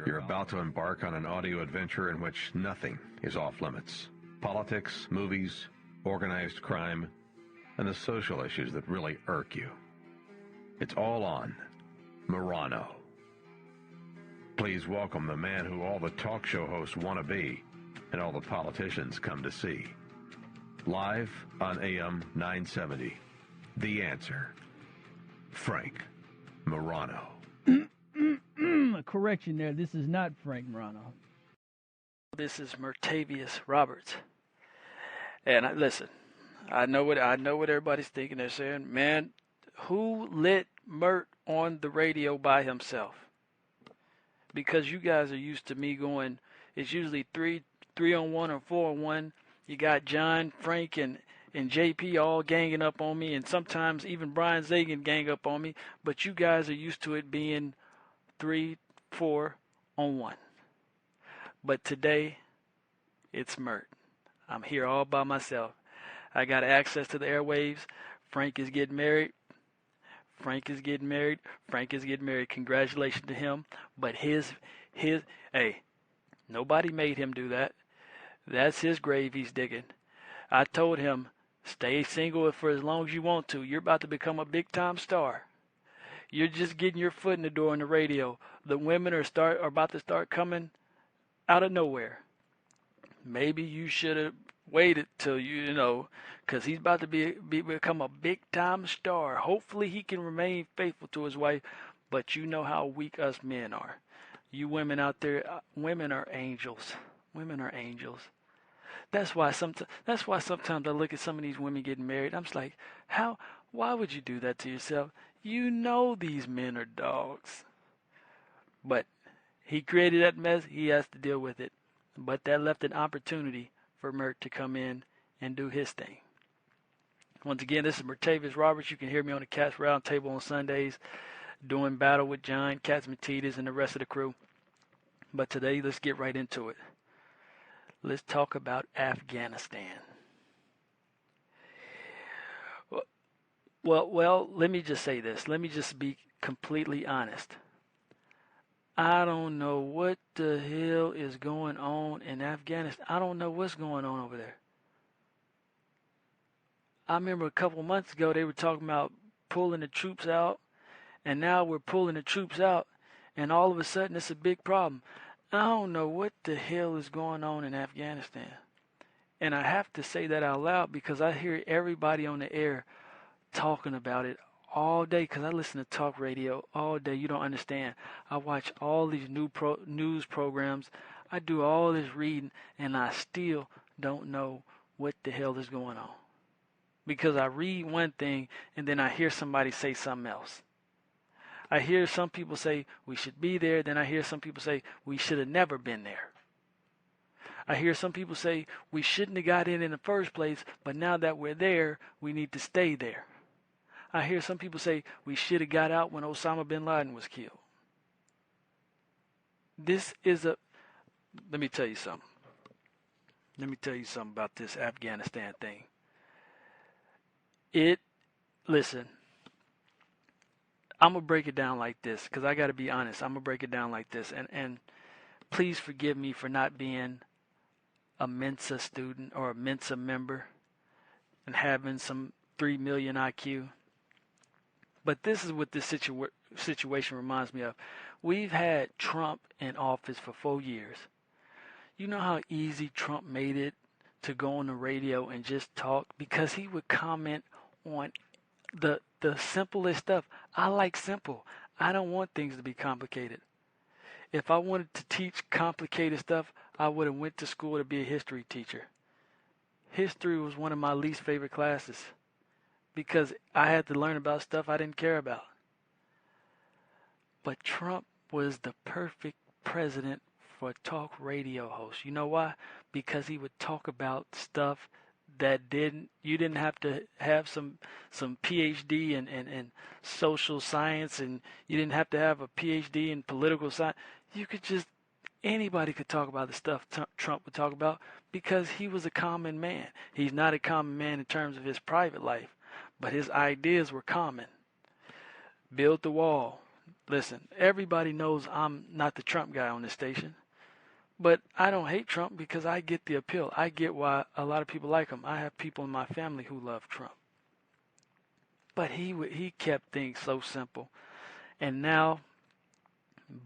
You're about to embark on an audio adventure in which nothing is off limits. Politics, movies, organized crime, and the social issues that really irk you. It's all on Morano. Please welcome the man who all the talk show hosts want to be and all the politicians come to see. Live on AM 970, The Answer, Frank Morano. A correction there. This is not Frank Morano. This is Mertavius Roberts. And listen, I know what everybody's thinking. They're saying, man, who let Mert on the radio by himself? Because you guys are used to me going, it's usually three on one or 4 on 1. You got John, Frank, and JP all ganging up on me, and sometimes even Brian Zagan gang up on me. But you guys are used to it being 3, 4 on 1. But today, it's Mert. I'm here all by myself. I got access to the airwaves. Frank is getting married. Congratulations to him. But hey, nobody made him do that. That's his grave he's digging. I told him, stay single for as long as you want to. You're about to become a big-time star. You're just getting your foot in the door on the radio. The women are about to start coming out of nowhere. Maybe you should have waited till because he's about to become a big-time star. Hopefully he can remain faithful to his wife, but you know how weak us men are. You women out there, women are angels. Women are angels. That's why sometimes I look at some of these women getting married. I'm just like, why would you do that to yourself? You know these men are dogs. But he created that mess. He has to deal with it. But that left an opportunity for Mert to come in and do his thing. Once again, this is Mertavius Roberts. You can hear me on the Cats Roundtable on Sundays, doing battle with John, Cats Matitas, and the rest of the crew. But today, let's get right into it. Let's talk about Afghanistan. Well, let me just say this. Let me just be completely honest. I don't know what the hell is going on in Afghanistan. I don't know what's going on over there. I remember a couple months ago they were talking about pulling the troops out, and now we're pulling the troops out, and all of a sudden it's a big problem. I don't know what the hell is going on in Afghanistan. And I have to say that out loud because I hear everybody on the air talking about it all day because I listen to talk radio all day. You don't understand. I watch all these news programs. I do all this reading, and I still don't know what the hell is going on. Because I read one thing, and then I hear somebody say something else. I hear some people say we should be there. Then I hear some people say we should have never been there. I hear some people say we shouldn't have got in the first place, but now that we're there, we need to stay there. I hear some people say we should have got out when Osama bin Laden was killed. Let me tell you something. Let me tell you something about this Afghanistan thing. Listen, I'm going to break it down like this because I got to be honest. I'm going to break it down like this. And please forgive me for not being a Mensa student or a Mensa member and having some 3 million IQ. But this is what this situation reminds me of. We've had Trump in office for 4 years. You know how easy Trump made it to go on the radio and just talk? Because he would comment on the simplest stuff. I like simple. I don't want things to be complicated. If I wanted to teach complicated stuff, I would have went to school to be a history teacher. History was one of my least favorite classes because I had to learn about stuff I didn't care about. But Trump was the perfect president for a talk radio host. You know why? Because he would talk about stuff that you didn't have to have some PhD in social science, and you didn't have to have a PhD in political science. Anybody could talk about the stuff Trump would talk about because he was a common man. He's not a common man in terms of his private life, but his ideas were common. Build the wall. Listen, everybody knows I'm not the Trump guy on this station. But I don't hate Trump because I get the appeal. I get why a lot of people like him. I have people in my family who love Trump. But he kept things so simple. And now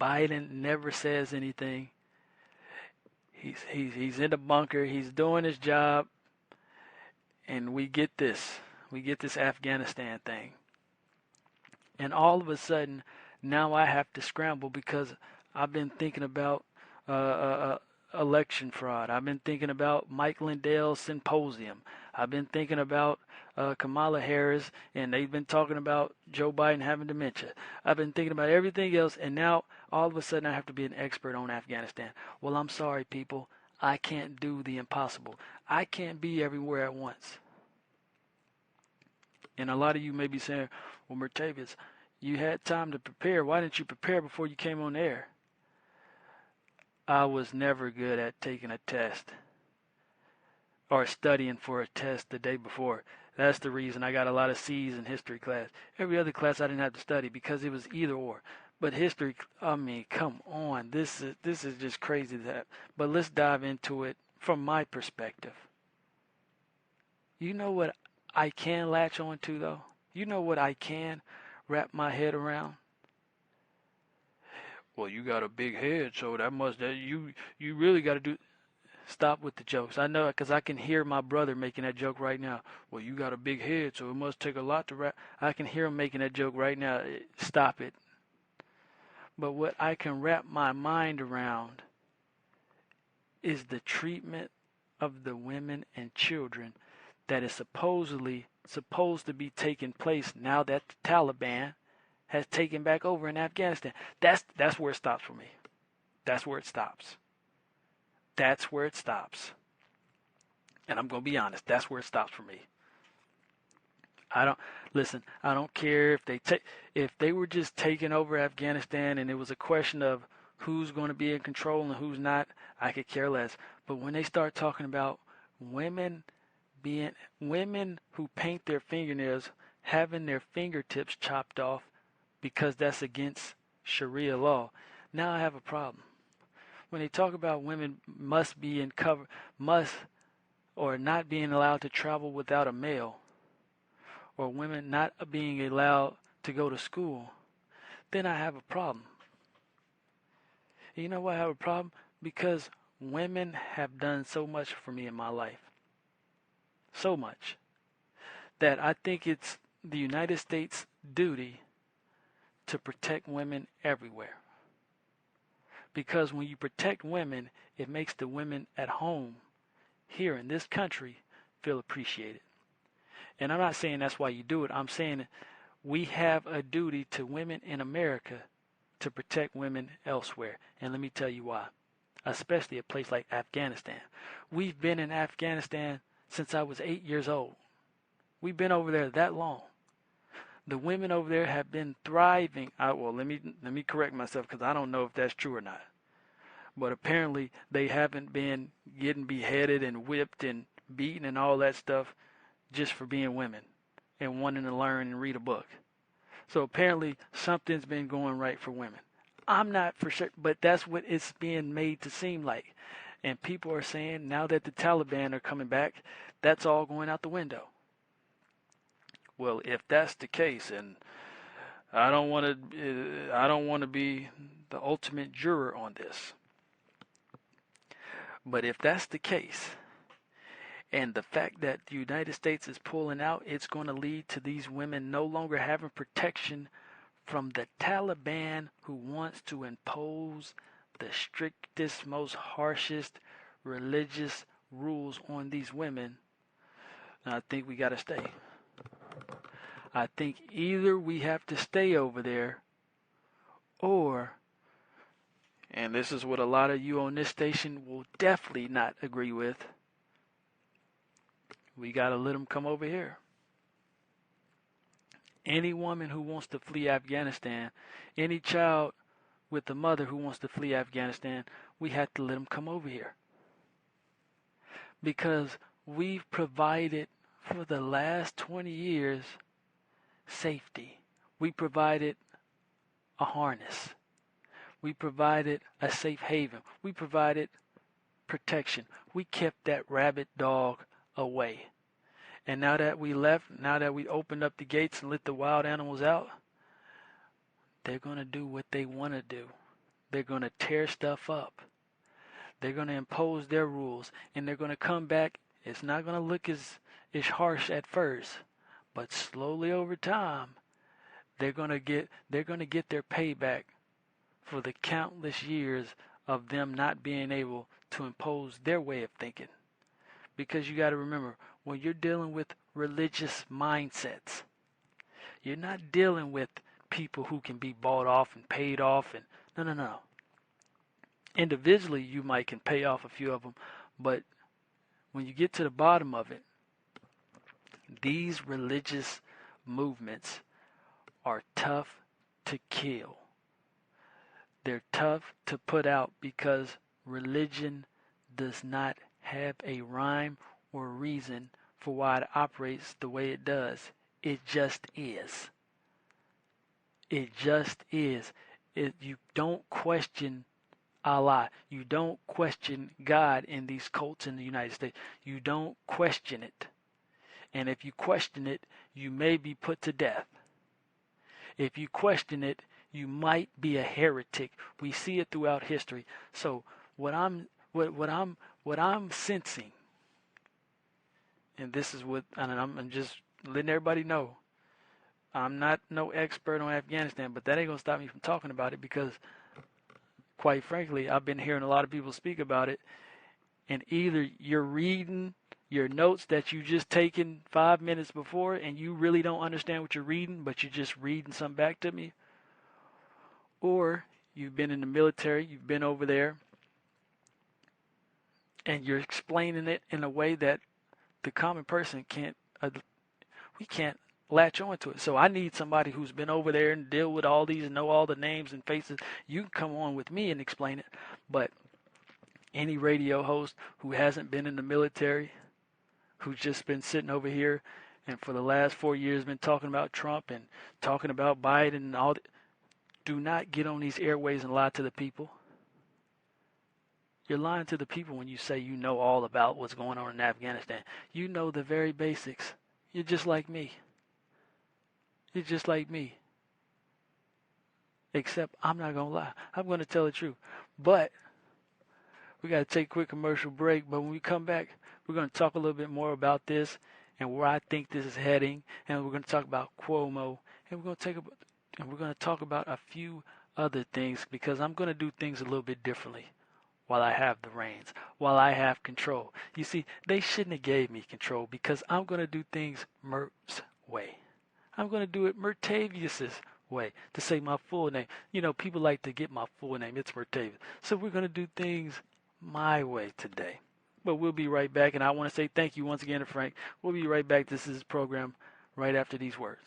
Biden never says anything. He's in the bunker. He's doing his job. And we get this. We get this Afghanistan thing. And all of a sudden, now I have to scramble because I've been thinking about election fraud. I've been thinking about Mike Lindell's symposium. I've been thinking about Kamala Harris, and they've been talking about Joe Biden having dementia. I've been thinking about everything else, and now all of a sudden I have to be an expert on Afghanistan. Well, I'm sorry, people. I can't do the impossible. I can't be everywhere at once. And a lot of you may be saying, well, Mertavius, you had time to prepare. Why didn't you prepare before you came on air? I was never good at taking a test or studying for a test the day before. That's the reason I got a lot of C's in history class. Every other class I didn't have to study because it was either or. But history, I mean, come on. This is just crazy. But let's dive into it from my perspective. You know what I can latch on to, though? You know what I can wrap my head around? Well, you got a big head, so you really got to do. Stop with the jokes. I know, because I can hear my brother making that joke right now. Well, you got a big head, so it must take a lot to wrap. I can hear him making that joke right now. Stop it. But what I can wrap my mind around is the treatment of the women and children that is supposed to be taking place now that the Taliban has taken back over in Afghanistan. That's where it stops for me. That's where it stops. That's where it stops. And I'm going to be honest, that's where it stops for me. I don't care if they were just taking over Afghanistan and it was a question of who's going to be in control and who's not, I could care less. But when they start talking about women who paint their fingernails having their fingertips chopped off because that's against Sharia law, now I have a problem. When they talk about women must or not being allowed to travel without a male, or women not being allowed to go to school, then I have a problem. You know why I have a problem? Because women have done so much for me in my life. So much. That I think it's the United States' duty to protect women everywhere. Because when you protect women, it makes the women at home here in this country feel appreciated. And I'm not saying that's why you do it. I'm saying we have a duty to women in America to protect women elsewhere. And let me tell you why. Especially a place like Afghanistan. We've been in Afghanistan since I was 8 years old. We've been over there that long. The women over there have been thriving. Let me correct myself because I don't know if that's true or not. But apparently they haven't been getting beheaded and whipped and beaten and all that stuff just for being women and wanting to learn and read a book. So apparently something's been going right for women. I'm not for sure, but that's what it's being made to seem like. And people are saying now that the Taliban are coming back, that's all going out the window. Well, if that's the case, and I don't want to be the ultimate juror on this. But if that's the case, and the fact that the United States is pulling out, it's going to lead to these women no longer having protection from the Taliban, who wants to impose the strictest, most harshest religious rules on these women. And I think we got to stay. I think either we have to stay over there, or, and this is what a lot of you on this station will definitely not agree with, we got to let them come over here. Any woman who wants to flee Afghanistan, any child with a mother who wants to flee Afghanistan, we have to let them come over here. Because we've provided for the last 20 years safety. We provided a harness. We provided a safe haven. We provided protection. We kept that rabid dog away. And now that we left, now that we opened up the gates and let the wild animals out, they're going to do what they want to do. They're going to tear stuff up. They're going to impose their rules, and they're going to come back. It's not going to look as harsh at first, but slowly over time, they're going to get their payback for the countless years of them not being able to impose their way of thinking. Because you got to remember, when you're dealing with religious mindsets, you're not dealing with people who can be bought off and paid off. And no. Individually, you might can pay off a few of them, but when you get to the bottom of it, these religious movements are tough to kill. They're tough to put out because religion does not have a rhyme or reason for why it operates the way it does. It just is. It just is. You don't question Allah. You don't question God in these cults in the United States. You don't question it. And if you question it, you may be put to death. If you question it, you might be a heretic. We see it throughout history. So what I'm sensing, and this is what, and I'm just letting everybody know, I'm not no expert on Afghanistan, but that ain't gonna stop me from talking about it because, quite frankly, I've been hearing a lot of people speak about it, and either you're reading your notes that you just taken 5 minutes before and you really don't understand what you're reading, but you're just reading something back to me, or you've been in the military, you've been over there, and you're explaining it in a way that the common person we can't latch on to it. So I need somebody who's been over there and deal with all these and know all the names and faces. You can come on with me and explain it. But any radio host who hasn't been in the military, who's just been sitting over here and for the last 4 years been talking about Trump and talking about Biden and all that, do not get on these airways and lie to the people. You're lying to the people when you say you know all about what's going on in Afghanistan. You know the very basics. You're just like me. You're just like me. Except I'm not going to lie. I'm going to tell the truth. But we got to take a quick commercial break. But when we come back, we're going to talk a little bit more about this and where I think this is heading. And we're going to talk about Cuomo. And we're going to talk about a few other things because I'm going to do things a little bit differently while I have the reins, while I have control. You see, they shouldn't have gave me control because I'm going to do things Mert's way. I'm going to do it Mertavius's way, to say my full name. You know, people like to get my full name. It's Mertavius. So we're going to do things my way today. But we'll be right back, and I want to say thank you once again to Frank. We'll be right back. This is his program right after these words.